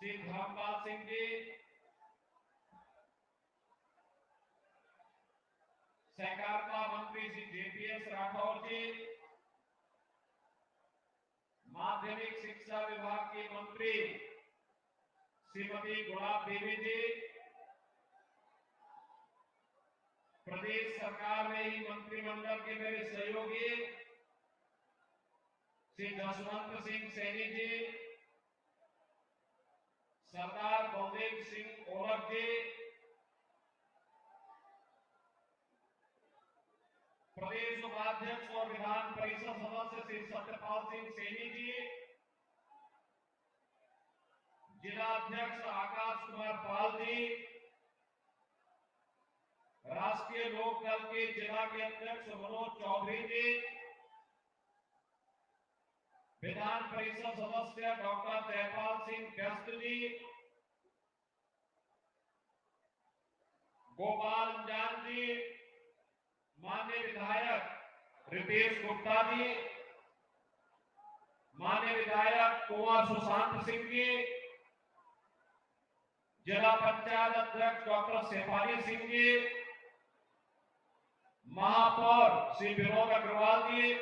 श्री धर्मपाल सिंह जी, सहकारिता मंत्री श्री जेपीएस राठौर जी, माध्यमिक शिक्षा विभाग की मंत्री श्रीमती गुलाब देवी जी, प्रदेश सरकार में ही मंत्रिमंडल के मेरे सहयोगी श्री जसवंत सिंह सैनी जी, सरदार बलदेव सिंह ओरक जी, प्रदेश उपाध्यक्ष और विधान परिषद सदस्य श्री सत्यपाल सिंह सैनी जी, जिला अध्यक्ष आकाश कुमार पाल जी, राष्ट्रीय लोक दल के जिला के अध्यक्ष मनोज चौधरी जी, विधान परिषद सदस्य डॉक्टर जयपाल सिंह व्यस्त जी, गोपाल जान जी, माननीय विधायक रितेश गुप्ता जी, माननीय विधायक कुंवर सुशांत सिंह जी, जिला पंचायत अध्यक्ष डॉक्टर शेफाली सिंह जी, महापौर श्री विनोद अग्रवाल जी,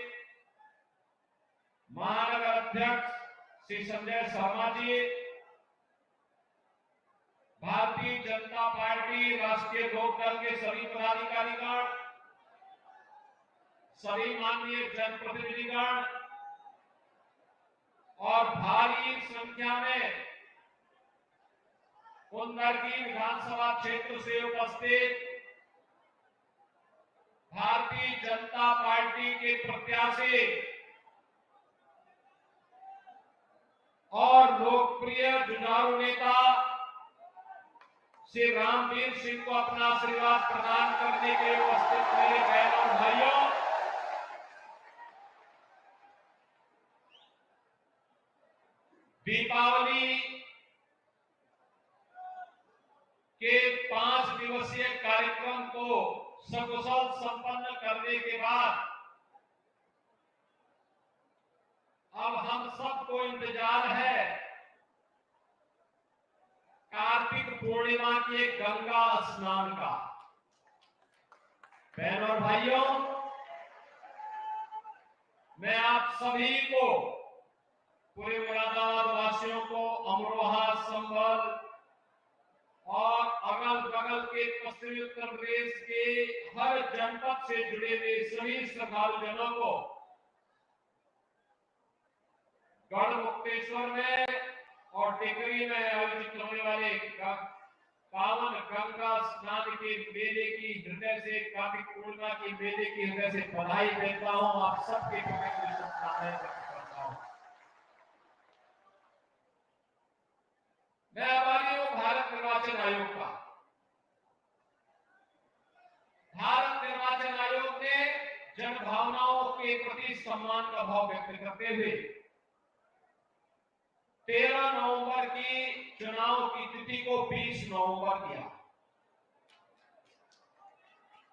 महानगर अध्यक्ष श्री संजय शर्मा जी, भारतीय जनता पार्टी राष्ट्रीय लोक दल के सभी पदाधिकारीगण, सभी माननीय जनप्रतिनिधिगण और भारी संख्या में कुंदरगी विधानसभा क्षेत्र से उपस्थित भारतीय जनता पार्टी के प्रत्याशी और लोकप्रिय जुझारू नेता श्री रामवीर सिंह को अपना आशीर्वाद प्रदान करने के लिए उपस्थित मेरे बहनों और भाइयों, दीपावली के 5 दिवसीय कार्यक्रम को सकुशल संपन्न करने के बाद अब हम सबको इंतजार है कार्तिक पूर्णिमा के गंगा स्नान का। बहनों और भाइयों, मैं आप सभी को, पूरे मुरादाबाद वासियों को, अमरोहा, संभल और अगल बगल के पश्चिमी उत्तर प्रदेश के हर जनपद से जुड़े हुए सभी श्रद्धालुजनों को गढ़मुक्तेश्वर में और टिकरी में आयोजित होने वाले पावन गंगा स्नान के मेले की हृदय से, कार्तिक पूर्णिमा की मेले की हृदय से बधाई देता हूं। आप सबके प्रति शुभकामनाएं व्यक्त करता हूं। मैं आभारी हूं भारत निर्वाचन आयोग का। भारत निर्वाचन आयोग ने जन भावनाओं के प्रति सम्मान का भाव व्यक्त करते हुए 13 नवंबर की चुनाव की तिथि को 20 नवंबर किया।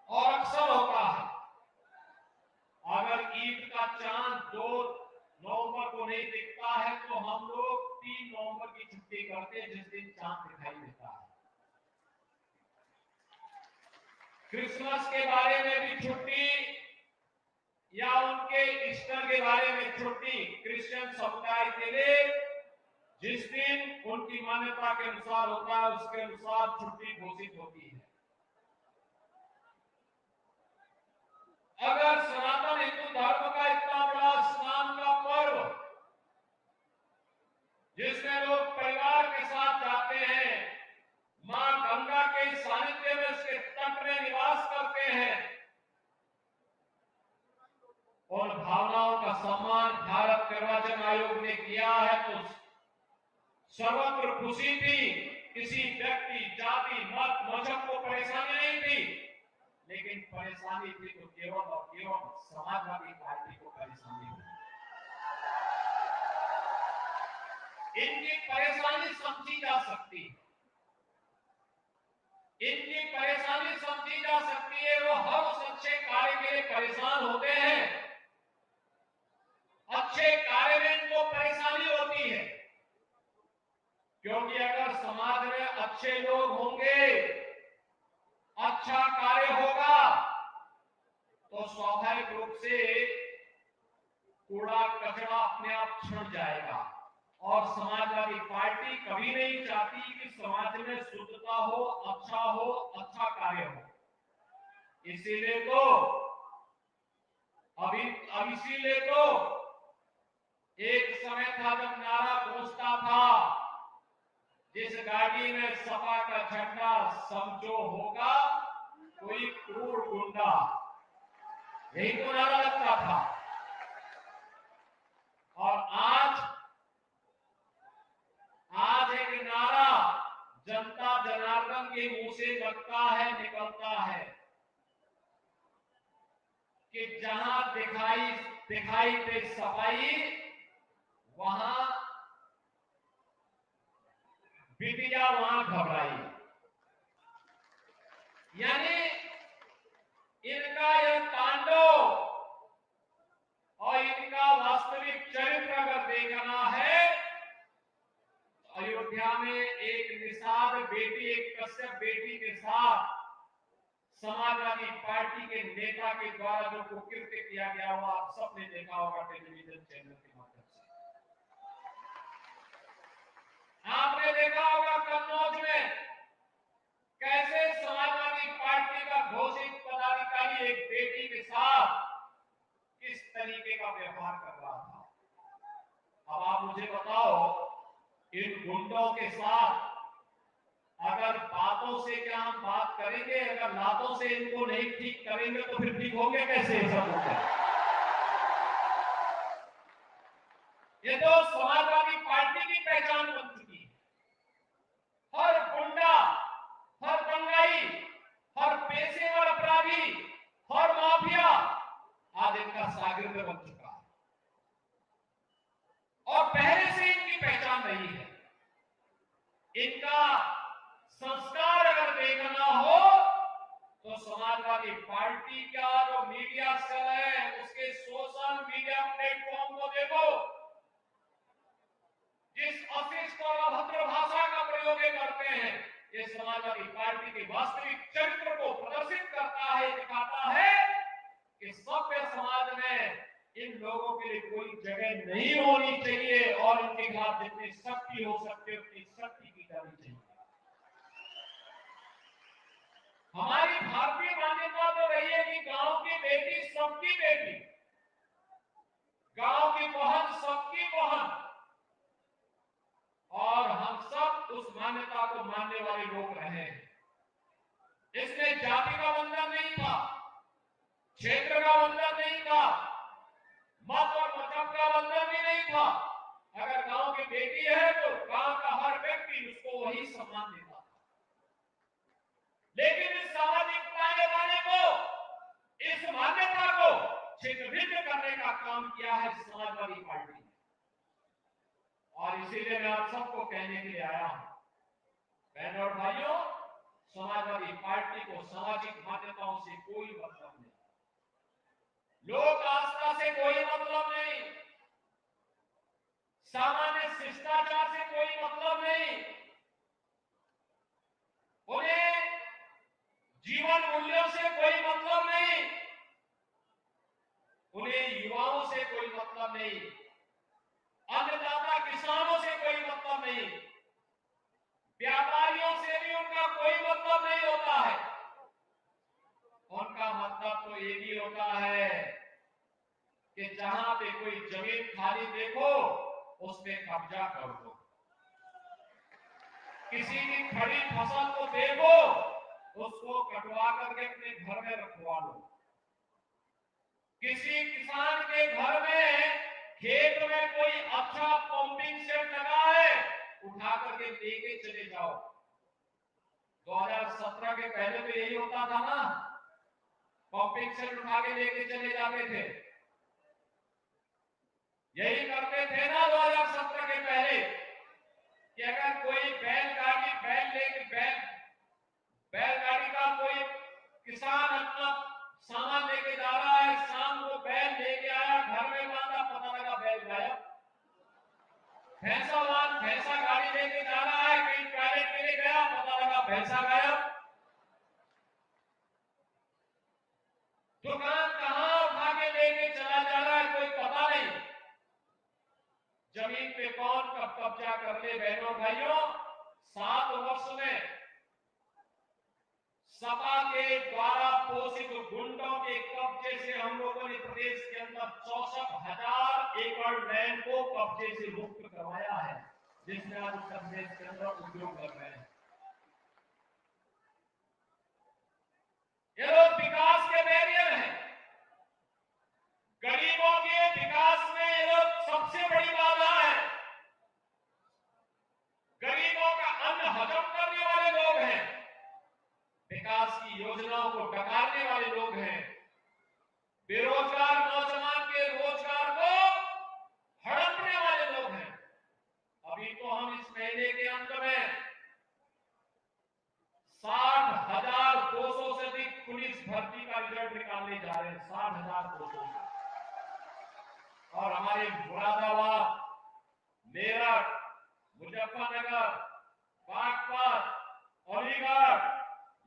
और अक्सर होता है, अगर ईद का चांद 2 नवंबर को नहीं दिखता है तो हम लोग 3 नवंबर की छुट्टी करते हैं, जिस दिन चांद दिखाई देता है। क्रिसमस के बारे में भी छुट्टी या उनके ईस्टर के बारे में छुट्टी क्रिश्चियन समुदाय के लिए जिस दिन उनकी मान्यता के अनुसार होता है, उसके अनुसार छुट्टी घोषित होती है। अगर सनातन हिंदू धर्म का इतना बड़ा स्नान का पर्व, जिसमें लोग परिवार के साथ जाते हैं, मां गंगा के सानिध्य में उसके तट में निवास करते हैं, और भावनाओं का सम्मान भारत निर्वाचन आयोग ने किया है, तो सर्वत्र खुशी थी। किसी व्यक्ति, जाति, मत, मजहब को परेशानी नहीं थी, लेकिन परेशानी थी तो केवल और केवल समाजवादी पार्टी को परेशानी हुई। इनकी परेशानी समझी जा सकती है, इनकी परेशानी समझी जा सकती है। वो हर उस अच्छे कार्य के लिए परेशान होते हैं, अच्छे कार्य में इनको परेशानी होती है, क्योंकि अगर समाज में अच्छे लोग होंगे, अच्छा कार्य होगा, तो स्वाभाविक रूप से कूड़ा कचरा अपने आप छंट जाएगा। और समाजवादी पार्टी कभी नहीं चाहती कि समाज में शुद्धता हो, अच्छा कार्य हो। इसीलिए तो अब इसीलिए तो एक समय था जब नारा गूंजता था, जिस गाड़ी में सपा का झंडा समझो होगा कोई क्रूर गुंडा, यही तो नारा लगता था। और आज एक नारा जनता जनार्दन के मुंह से लगता है, निकलता है कि जहां दिखाई दे सफाई, वहां बिटिया वहां घबराई। यानी इनका यह तांडव और इनका वास्तविक चरित्र अगर देखना है, अयोध्या में एक निषाद बेटी, एक कश्यप बेटी के साथ समाजवादी पार्टी के नेता के द्वारा जो कुकृत्य किया गया, वो आप सबने देखा होगा टेलीविजन चैनल के माध्यम से। आपने देखा होगा कन्नौज में कैसे समाजवादी पार्टी का घोषित पदाधिकारी एक बेटी के साथ किस तरीके का व्यवहार कर रहा था। अब आप मुझे बताओ, इन गुंडों के साथ अगर बातों से क्या हम बात करेंगे, अगर लातों से इनको नहीं ठीक करेंगे तो फिर ठीक होंगे कैसे सब लोग? ये तो समाजवादी पार्टी की पहचान बन चुकी है। हर गुंडा, हर दंगाई, हर पेशेवर अपराधी, हर माफिया आज इनका शागिर्द बन चुका है और पहले से इनकी पहचान रही है। इनका संस्कार अगर देखना हो तो समाजवादी पार्टी का जो मीडिया सेल है, उसके सोशल मीडिया प्लेटफॉर्म को देखो। जिस अशिष्ट और अभद्र भाषा का प्रयोग करते हैं, ये समाजवादी पार्टी के वास्तविक चरित्र को प्रदर्शित करता है, दिखाता है कि सभ्य समाज में इन लोगों के लिए कोई जगह नहीं होनी चाहिए और इनके खिलाफ जितनी सख्ती हो सकती है उतनी सख्ती की जानी चाहिए। हमारी भारतीय मान्यता तो रही है कि गांव की बेटी सबकी बेटी, गांव की बहन सबकी बहन, और हम सब उस मान्यता को मानने वाले लोग रहे हैं। इसमें जाति का बंधन नहीं था, क्षेत्र का बंधन नहीं था, मत और मजहब का बंधन भी नहीं था। अगर गांव की बेटी है तो गांव का हर व्यक्ति उसको वही सम्मान देता। लेकिन इस सामाजिक ताने-बाने को, इस मान्यता को छिन्न-भिन्न करने का काम किया है समाजवादी पार्टी ने। और इसीलिए मैं आप सबको कहने के लिए आया हूं, बहनों और भाइयों, समाजवादी पार्टी को सामाजिक मान्यताओं से कोई मतलब नहीं, लोक आस्था से कोई मतलब नहीं, सामान्य शिष्टाचार से कोई मतलब नहीं, उन्हें जीवन मूल्यों से कोई मतलब नहीं, उन्हें युवाओं से कोई मतलब नहीं, अन्नदाता किसानों से कोई मतलब नहीं, व्यापारियों से भी उनका कोई मतलब नहीं होता है। उनका मतलब तो ये भी होता है कि जहां पे कोई जमीन खाली देखो उस पे कब्जा कर दो, किसी की खड़ी फसल को देखो उसको कटवा करके अपने घर में रखवा लो, किसी किसान के घर में खेत में कोई अच्छा पंपिंग सेट लगा है, उठा करके लेके चले जाओ। 2017 के पहले तो यही होता था ना, पंपिंग सेट उठा के लेके चले जाते थे, यही करते थे ना 2017 के पहले कि अगर कोई बैलगाड़ी का कोई किसान अपना सामान लेके जा रहा है, शाम को बैल लेके आया, घर में बांधा, पता लगा बैल गायब, भैंसा गाड़ी लेके जा रहा है, कहीं टॉयलेट के लिए गया, पता लगा भैंसा गायब। दुकान कहां उठा के लेके चला जा रहा है कोई पता नहीं। जमीन पे कौन कब कब्जा कर ले। बहनों भाइयों, 7 वर्ष में सपा के द्वारा पोषित गुंडों के कब्जे से हम लोगों ने प्रदेश के अंदर 64,000 एकड़ लैंड को कब्जे से मुक्त करवाया है, जिसमें आज उत्तर प्रदेश के अंदर उद्योग लग रहे हैं। ये लोग विकास के बैरियर हैं। गरीबों के विकास में ये लोग सबसे बड़ी बाधा है। गरीबों का अन्न हजम करने वाले लोग हैं, विकास की योजनाओं को डकारने वाले लोग हैं, बेरोजगार नौजवान के रोजगार को हड़पने वाले लोग हैं। अभी तो हम इस महीने के अंत में 60,200 से अधिक पुलिस भर्ती का रिजल्ट निकालने जा रहे हैं। 60,200 से। और हमारे मुरादाबाद, मेरठ, मुजफ्फरनगर, बागपत, अलीगढ़,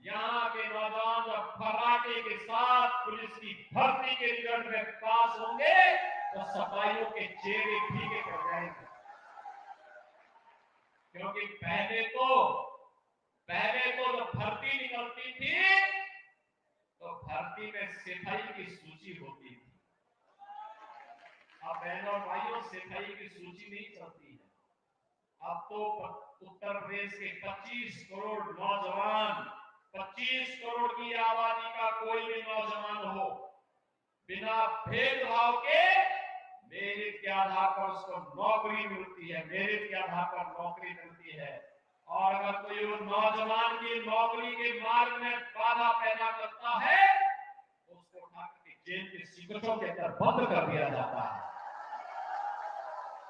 यहां के नौजवान जब फर्राटे के साथ पुलिस की भर्ती के रिजल्ट में पास होंगे तो सफाइयों के चेहरे फीके पड़ जाएंगे। क्योंकि पहले तो जब भर्ती निकलती थी तो भर्ती में सिपाही की सूची होती थी। अब बहनों और भाइयों, सिपाही की सूची नहीं चलती है। अब तो उत्तर प्रदेश के 25 करोड़ नौजवान, 25 करोड़ की आबादी का कोई भी नौजवान हो, बिना भेदभाव के मेरिट के आधार पर उसको नौकरी मिलती है। मेरिट के आधार पर नौकरी मिलती है। और अगर कोई नौजवान की नौकरी के मार्ग में बाधा पैदा करता है तो उसको उठाकर के जेल के सिकड़ों के अंदर बंद कर दिया जाता है।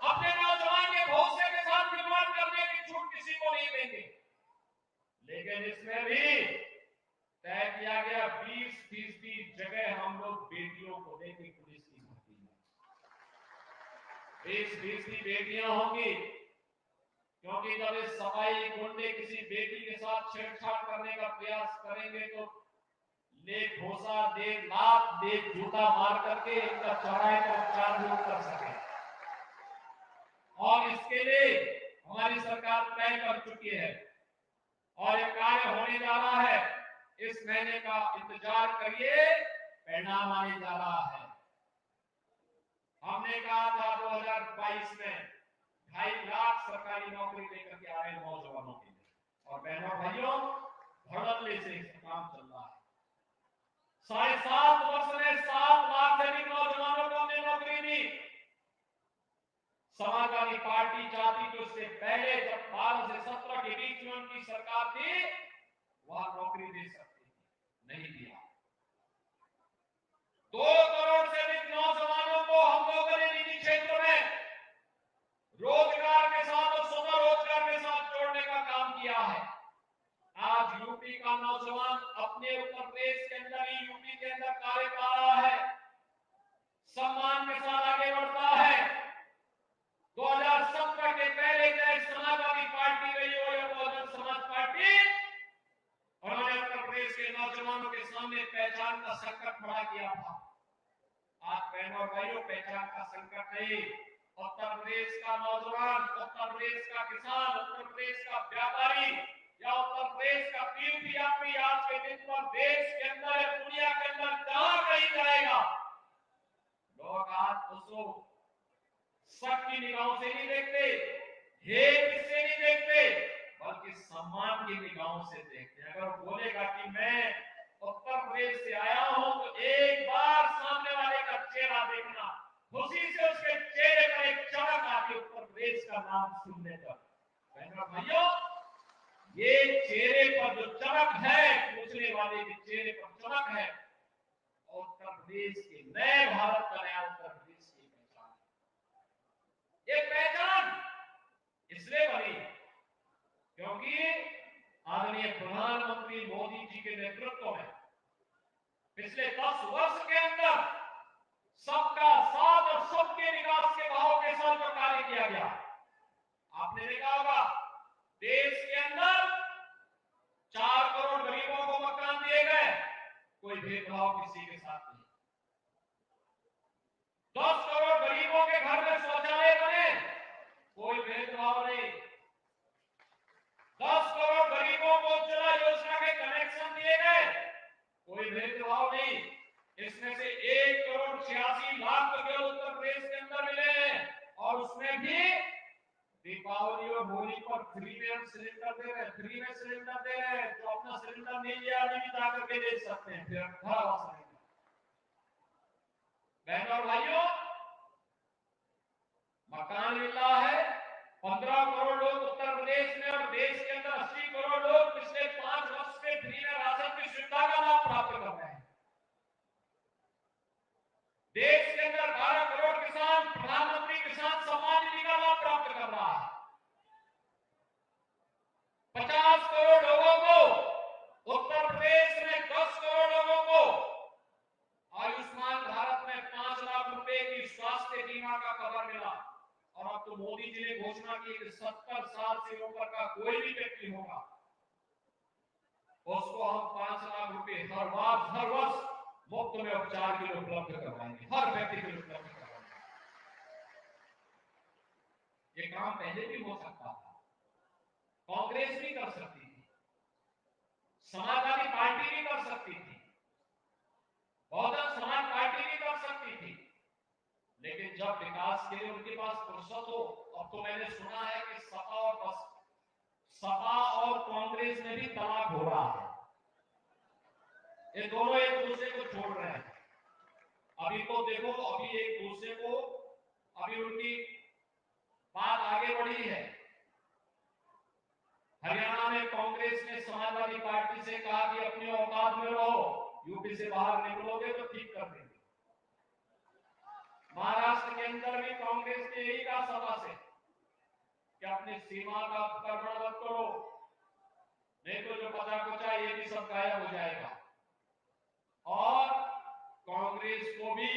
अपने नौजवान के भविष्य के साथ खिलवाड़ करने की छूट किसी को नहीं देंगे। लेकिन इसमें भी तय किया गया 20% जगह हम लोग बेटियों को देंगे पुलिस की भर्ती में। 20% बेटियां होंगी, क्योंकि जब इस सफाई गुंडे किसी बेटी के साथ छेड़छाड़ करने का प्रयास करेंगे तो ले घोसा, दे लात, दे जूता मार करके इनका चौराहे का उपचार भी कर सके। और इसके लिए हमारी सरकार तय कर चुकी है और ये कार्य होने जा रहा है। इस महीने का इंतजार करिए, परिणाम आने जा रहा है। हमने कहा था 2022 में 2.5 लाख सरकारी नौकरी लेकर के आ रहे नौजवानों के लिए। और बहनों भाइयों, धड़ल्ले से काम चल रहा है। 7.5 वर्ष में 7 लाख से अधिक नौजवानों को हमने नौकरी दी। समाजवादी पार्टी चाहती तो इससे पहले, जब 12 से 17 के बीच में उनकी सरकार थी, वह नौकरी दे सकती थी, नहीं दिया। 2 करोड़ से अधिक नौजवानों को हम लोगों ने निजी क्षेत्र में रोजगार के साथ और स्वरोजगार के साथ जोड़ने का काम किया है। आज यूपी का नौजवान अपने उत्तर प्रदेश के अंदर ही, यूपी के अंदर कार्य पा रहा है, सम्मान के साथ आगे बढ़ता है। 2017 के पहले चाहे समाजवादी पार्टी रही हो या बहुजन समाज पार्टी, उन्होंने उत्तर प्रदेश के नौजवानों के सामने पहचान का संकट खड़ा किया था। आज बहनों और भाइयों, पहचान का संकट नहीं, उत्तर प्रदेश का नौजवान, उत्तर प्रदेश का किसान, उत्तर प्रदेश का व्यापारी या उत्तर प्रदेश का तीर्थयात्री आज के दिन पर देश के अंदर, दुनिया के अंदर जहां कहीं जाएगा, लोग आज उसको शक की निगाहों से नहीं देखते, हेट से नहीं देखते, बल्कि सम्मान की निगाहों से देखते हैं। अगर बोलेगा कि मैं उत्तर प्रदेश से आया हूं तो एक बार सामने वाले का चेहरा देखना, खुशी से उसके चेहरे पर एक चमक आती है उत्तर प्रदेश का नाम सुनने पर। बहनों भाइयों, ये चेहरे पर जो चमक है, पूछने वाले के चेहरे पर चमक है, उत्तर प्रदेश के नए भारत का नया उत्तर प्रदेश की पहचान। ये पहचान इसलिए बनी क्योंकि आदरणीय प्रधानमंत्री मोदी जी के नेतृत्व में पिछले 10 वर्ष के अंदर सबका साथ और सबके विकास के भाव के साथ जो कार्य किया गया, आपने देखा होगा देश के अंदर 4 करोड़ गरीबों को मकान दिए गए, कोई भेदभाव किसी के साथ नहीं। 10 करोड़ गरीबों के घर में शौचालय बने, कोई भेदभाव नहीं। 10 करोड़ गरीबों को उज्ज्वला योजना के कनेक्शन दिए गए, कोई भेदभाव नहीं। इसमें से 1,86,00,000 तो केवल उत्तर प्रदेश के अंदर मिले हैं, और उसमें भी दीपावली और होली पर फ्री में सिलेंडर दे रहे हैं, फ्री में सिलेंडर दे रहे हैं। जो अपना सिलेंडर नहीं लिया अभी भी जाकर के दे सकते हैं, फिर घर आ सकते हैं। बहनों और भाइयों, मकान मिल रहा है। 15 करोड़ लोग उत्तर प्रदेश में और देश के अंदर 80 करोड़ लोग पिछले 5 वर्ष में फ्री में राशन की सुविधा का लाभ प्राप्त कर रहे हैं। देश के अंदर 12 करोड़ किसान प्रधानमंत्री किसान सम्मान निधि का लाभ प्राप्त कर रहा है। 50 करोड़ लोगों को उत्तर प्रदेश में 10 करोड़ लोगों को आयुष्मान भारत में 5 लाख रुपए की स्वास्थ्य बीमा का कवर मिला। और अब तो मोदी जी ने घोषणा की कि 70 साल से ऊपर का कोई भी व्यक्ति होगा उसको हम 5 लाख रुपए हर वर्ष मुफ्त में उपचार के लिए उपलब्ध करवाएंगे, हर व्यक्ति के लिए उपलब्ध करवाएंगे। ये काम पहले भी हो सकता था, कांग्रेस भी कर सकती थी, समाजवादी पार्टी भी कर सकती थी, बहुजन समाज पार्टी भी कर सकती थी, लेकिन जब विकास के लिए उनके पास फुर्सत हो। अब तो मैंने सुना है कि सपा और कांग्रेस में भी तलाक हो रहा है, ये दोनों एक दूसरे को छोड़ रहे हैं। अभी तो देखो, अभी एक दूसरे को, अभी उनकी बात आगे बढ़ी है। हरियाणा में कांग्रेस ने समाजवादी पार्टी से कहा कि अपनी औकात में रहो, यूपी से बाहर निकलोगे तो ठीक कर देंगे। महाराष्ट्र के अंदर भी कांग्रेस ने यही कहा सभा से कि अपनी सीमा का अतिक्रमण मत करो, नहीं तो जो बचा कुचा ये भी सब गायब हो जाएगा। और कांग्रेस को भी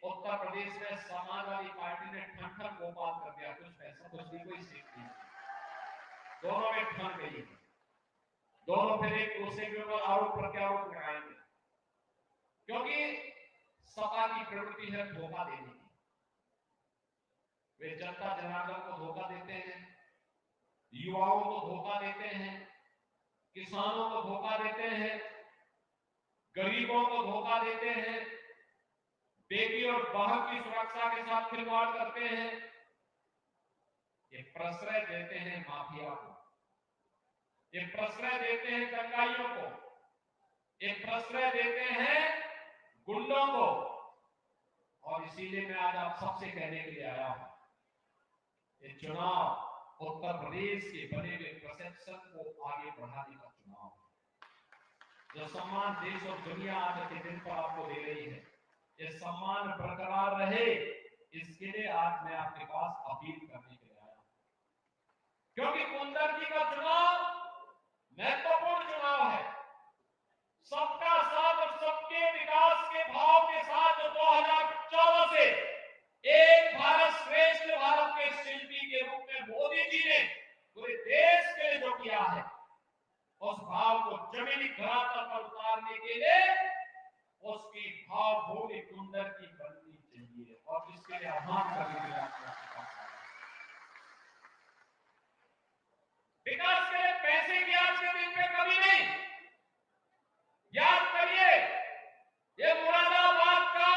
उत्तर प्रदेश में समाजवादी पार्टी ने ठन गोपाल कर दिया, कुछ पैसा कुछ भी कोई सीख नहीं। दोनों में ठन गई, दोनों फिर एक दूसरे के ऊपर आरोप प्रत्यारोप लगाएंगे, क्योंकि सपा की प्रवृत्ति है धोखा देने की। वे जनता जनार्दन को धोखा देते हैं, युवाओं को धोखा देते हैं, किसानों को धोखा देते हैं, गरीबों को धोखा देते हैं, बेटी और बहन की सुरक्षा के साथ खिलवाड़ करते हैं। ये प्रश्रय देते हैं माफिया को, ये प्रश्रय देते हैं दंगाइयों को, ये प्रश्रय देते हैं गुंडों को। और इसीलिए मैं आज आप सबसे कहने के लिए आया हूं, ये चुनाव उत्तर प्रदेश के बने हुए परसेप्शन को आगे बढ़ाने का चुनाव है। जो सम्मान देश और दुनिया आज के दिन पर आपको दे रही है, ये सम्मान बरकरार रहे, इसके लिए आज मैं आपके पास अपील करने के लिए आया हूं। क्योंकि कुंदर जी का चुनाव महत्वपूर्ण चुनाव है। सबका साथ और सबके विकास के भाव के साथ 2014 से एक भारत श्रेष्ठ भारत के शिल्पी के रूप में मोदी जी ने पूरे देश के लिए जो किया है, उस भाव को जमीनी धरातल पर उतारने के लिए उसकी भावभूमि कुंदर की बननी चाहिए, और इसके लिए आह्वान करने के लिए विकास के लिए पैसे की आज के दिन पे कभी नहीं। याद करिए, ये मुरादाबाद का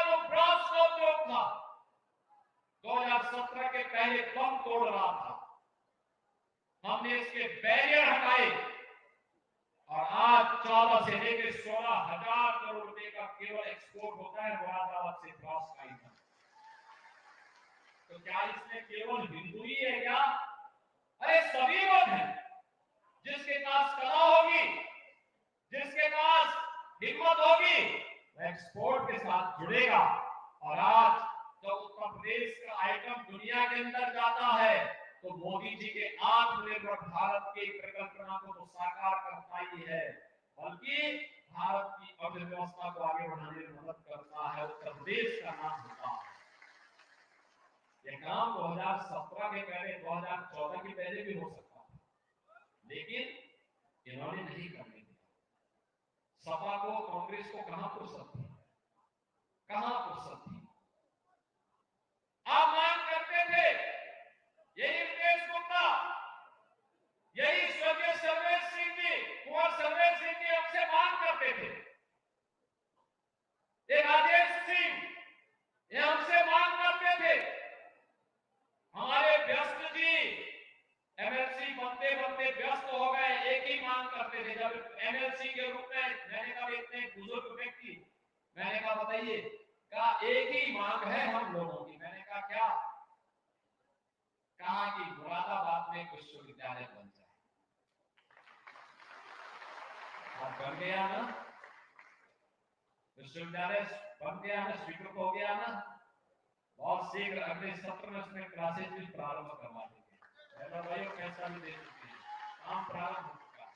जो ब्रॉस उद्योग था 2017 के पहले बम तोड़ रहा था, हमने इसके बैरियर हटाए और आज 14 से लेकर 16,000 करोड़ रुपए का केवल एक्सपोर्ट होता है मुरादाबाद से ब्रॉस का ही। तो क्या इसमें केवल हिंदू ही है क्या? अरे सभी लोग हैं। जिसके पास कला होगी, जिसके पास हिम्मत होगी, वह एक्सपोर्ट के साथ जुड़ेगा। और आज जब उत्तर प्रदेश का आइटम दुनिया के अंदर जाता है तो मोदी जी के आत्मनिर्भर भारत की परिकल्पना को तो साकार करता ही है, बल्कि भारत की अर्थव्यवस्था को आगे बढ़ाने में मदद करता है। उत्तर प्रदेश का नाम होता है। ये काम 2017 के पहले, 2014 के पहले भी हो सकता था, लेकिन इन्होंने नहीं करने दिया। सपा को, कांग्रेस को कहां फुर्सत थी, कहां फुर्सत थी। आप मांग करते थे, यही मुकेश गुप्ता, यही स्वर्गीय सर्वेश सिंह जी, कुंवर सर्वेश सिंह जी हमसे मांग करते थे, ये राजेश सिंह ये हमसे मांग करते थे, हमारे व्यस्त जी एमएलसी बनते बनते व्यस्त हो गए, एक ही मांग करते थे। जब एमएलसी के रूप में मैंने कहा इतने बुजुर्ग व्यक्ति, मैंने कहा बताइए, कहा एक ही मांग है हम लोगों की। मैंने कहा क्या? कहा कि मुरादाबाद में विश्वविद्यालय बन जाए। अब बन गया ना, विश्वविद्यालय बन गया ना, स्वीकृत हो गया ना। बहुत शीघ्र अगले सत्र में उसमें क्लासेज भी प्रारंभ करवा देंगे। भाइयों पैसा भी दे चुके हैं, काम प्रारंभ हो चुका है।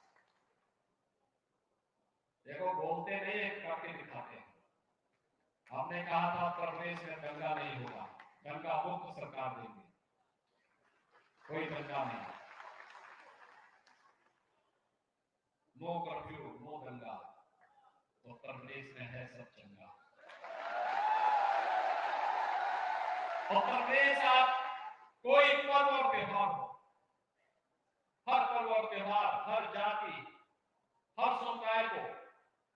देखो बोलते नहीं है, करके दिखाते हैं। हमने कहा था उत्तर प्रदेश में दंगा नहीं होगा, दंगा मुक्त सरकार देंगे, कोई दंगा नहीं, नो कर्फ्यू, नो दंगा। उत्तर प्रदेश में है सब चंगा। उत्तर प्रदेश आप कोई पर्व और त्योहार हो, हर पर्व और त्योहार, हर जाति, हर समुदाय को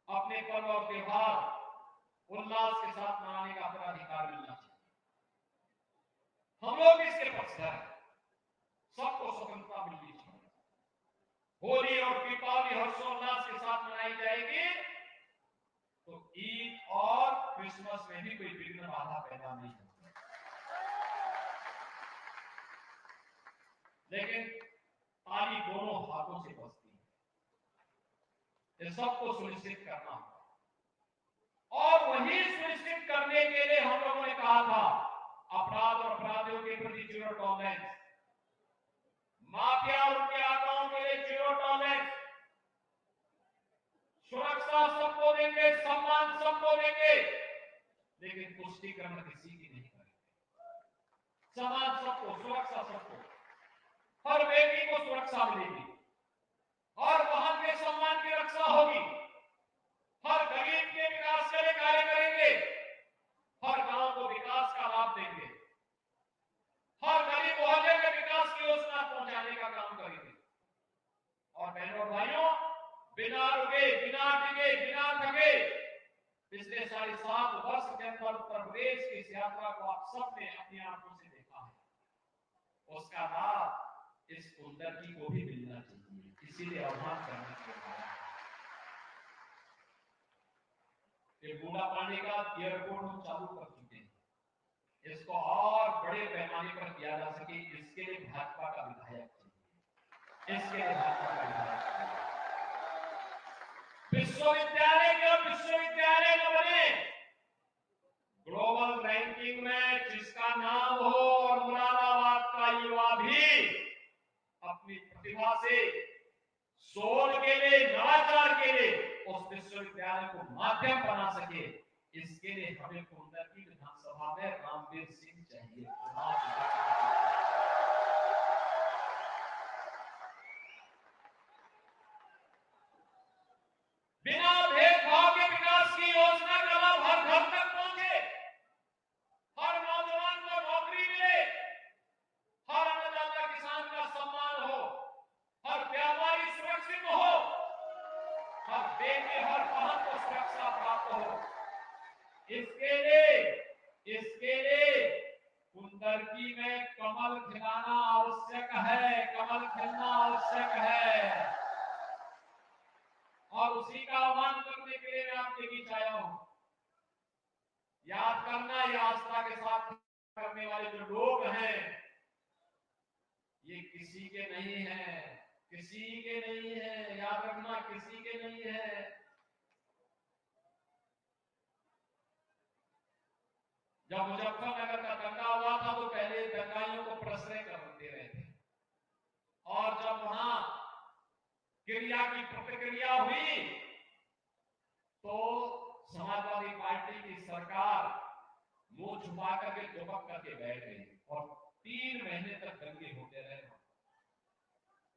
अपने पर्व और त्योहार उल्लास के साथ मनाने का अपना अधिकार मिलना चाहिए। हम लोग इसके पक्षधर हैं, सबको स्वतंत्रता मिलनी चाहिए। होली और दीपावली हर्षोल्लास के साथ मनाई जाएगी तो ईद और क्रिसमस में भी कोई विघ्न बाधा पैदा नहीं होगी। लेकिन ताली दोनों हाथों से बजती है, इस सबको सुनिश्चित करना होगा। और वही सुनिश्चित करने के लिए हम लोगों ने कहा था अपराध और अपराधियों के प्रति जीरो टॉलरेंस, माफिया और उनके आकाओं के लिए जीरो टॉलरेंस, सुरक्षा सबको देंगे, सम्मान सबको देंगे, लेकिन पुष्टिकरण किसी की नहीं करेंगे। सम्मान सबको, सुरक्षा सबको, हर बेटी को सुरक्षा मिलेगी, हर वाहन के सम्मान की रक्षा होगी, हर गरीब के विकास के लिए कार्य करेंगे, हर गांव को विकास का लाभ देंगे, हर गरीब मोहल्ले में विकास की योजना पहुंचाने का काम करेंगे। और बहनों और भाइयों, बिना रुके, बिना डिगे, बिना थके पिछले 7.5 वर्ष के अंदर उत्तर प्रदेश की इस यात्रा को आप सबने अपनी आंखों से देखा है। उसका लाभ इस कुंदरकी को भी मिलना चाहिए, इसीलिए आह्वान करने के लिए ये बूढ़ा पानी का एयरपोर्ट हम चालू कर चुके हैं, इसको और बड़े पैमाने पर किया जा सके, इसके लिए भाजपा का विधायक चाहिए, इसके लिए भाजपा का विधायक चाहिए। विश्वविद्यालय केवल विश्वविद्यालय न बने, ग्लोबल रैंकिंग में जिसका नाम हो और मुरादाबाद का युवा भी अपनी प्रतिभा से शोध के लिए, नवाचार के लिए उस विश्वविद्यालय को माध्यम बना सके, इसके लिए हमें कुंदरकी विधानसभा में रामवीर सिंह चाहिए। बिना भेदभाव के विकास की योजना का लाभ हर घर तक पहुंचे, हर नौजवान को नौकरी मिले, हर अन्नदाता किसान का सम्मान हो, हर व्यापारी सुरक्षित हो, हर बेटे, हर बहन को सुरक्षा प्राप्त हो। इसके लिए कुंदरकी में कमल खिलाना आवश्यक है, कमल खिलना आवश्यक है। और उसी का आह्वान करने के लिए मैं आपके बीच आया हूं। याद करना, ये आस्था के साथ करने वाले जो लोग हैं, ये किसी के नहीं है, किसी के नहीं है, याद रखना, किसी के नहीं है। जब मुजफ्फरनगर का दंगा हुआ था तो पहले दंगाइयों को प्रश्रय करते रहे थे, और जब वहां क्रिया की प्रतिक्रिया हुई तो समाजवादी पार्टी की सरकार मुंह छुपा करके दुबक करके बैठ गई और 3 महीने तक दंगे होते रहे।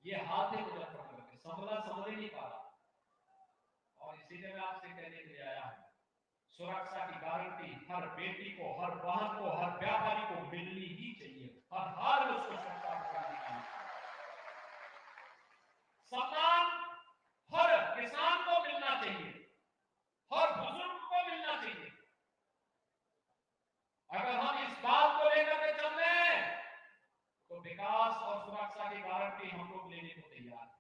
ये हाल थे मुजफ्फरनगर के, समझ ही नहीं पा रहा। और इसीलिए मैं आपसे कहने के लिए आया हूं, सुरक्षा की गारंटी हर बेटी को, हर बहन को, हर व्यापारी को मिलनी ही चाहिए। हर हाल में उसको सुरक्षा प्रदान करनी चाहिए। सम्मान हर किसान को मिलना चाहिए, हर बुजुर्ग को मिलना चाहिए। अगर हम इस बात को लेकर के चल रहे हैं तो विकास और सुरक्षा की गारंटी हम लोग लेने को तैयार हैं।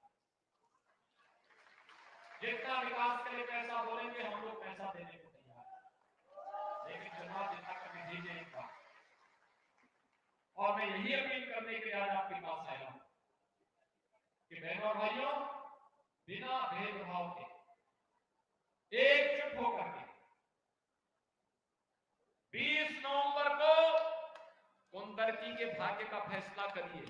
जितना विकास के लिए पैसा बोलेंगे हम लोग पैसा देने को तैयार हैं, लेकिन चुनाव जितना कभी दीजिए एक बार। और मैं यही अपील करने के लिए आज आपके पास आया हूं कि बहनों और भाइयों, बिना भेदभाव के एकजुट होकर के 20 नवंबर को कुंदरकी के भाग्य का फैसला करिए।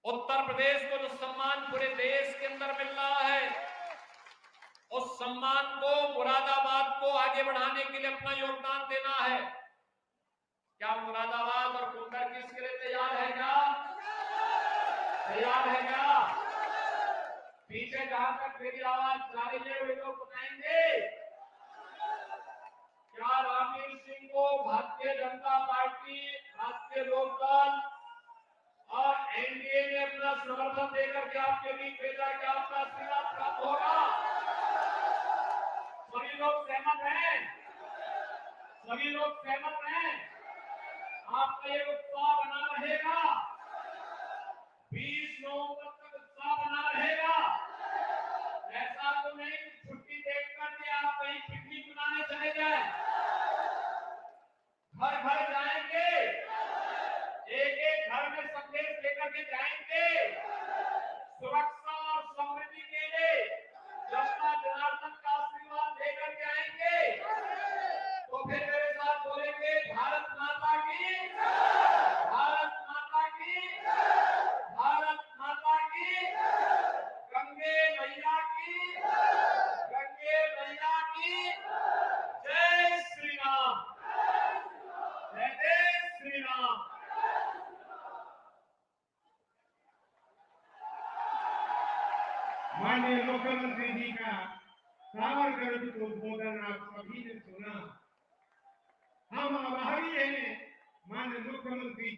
उत्तर प्रदेश को जो सम्मान पूरे देश के अंदर मिल रहा है, उस सम्मान को, मुरादाबाद को आगे बढ़ाने के लिए अपना योगदान देना है। क्या मुरादाबाद और कुंदरकी इसके लिए तैयार है क्या? तैयार है क्या? पीछे जहां तक मेरी आवाज जा रही है वे लोग बताएंगे, क्या रामवीर सिंह को भारतीय जनता पार्टी, राष्ट्रीय लोकदल और एनडीए ने अपना समर्थन देकर के आपके बीच भेजा, क्या आपका आशीर्वाद प्राप्त होगा? सभी लोग सहमत हैं? सभी लोग सहमत हैं? आपका ये उत्साह बना रहेगा? 20 नवंबर तक उत्साह बना रहेगा? ऐसा तो नहीं छुट्टी देखकर के आप कहीं पिकनिक मनाने चले जाए। घर घर जाएंगे, एक एक घर में संदेश लेकर के जाएंगे, सुरक्षा और समृद्धि के लिए जनता जनार्दन का आशीर्वाद लेकर के आएंगे। तो फिर मेरे साथ बोलेंगे, भारत माता की, भारत माता की, भारत माता की, गंगे मैया की, गंगे मैया की, जय श्री राम, जय श्री राम। माननीय मुख्यमंत्री जी का सावरकर जी को उद्बोधन आप सभी ने सुना। हम आभारी हैं माननीय मुख्यमंत्री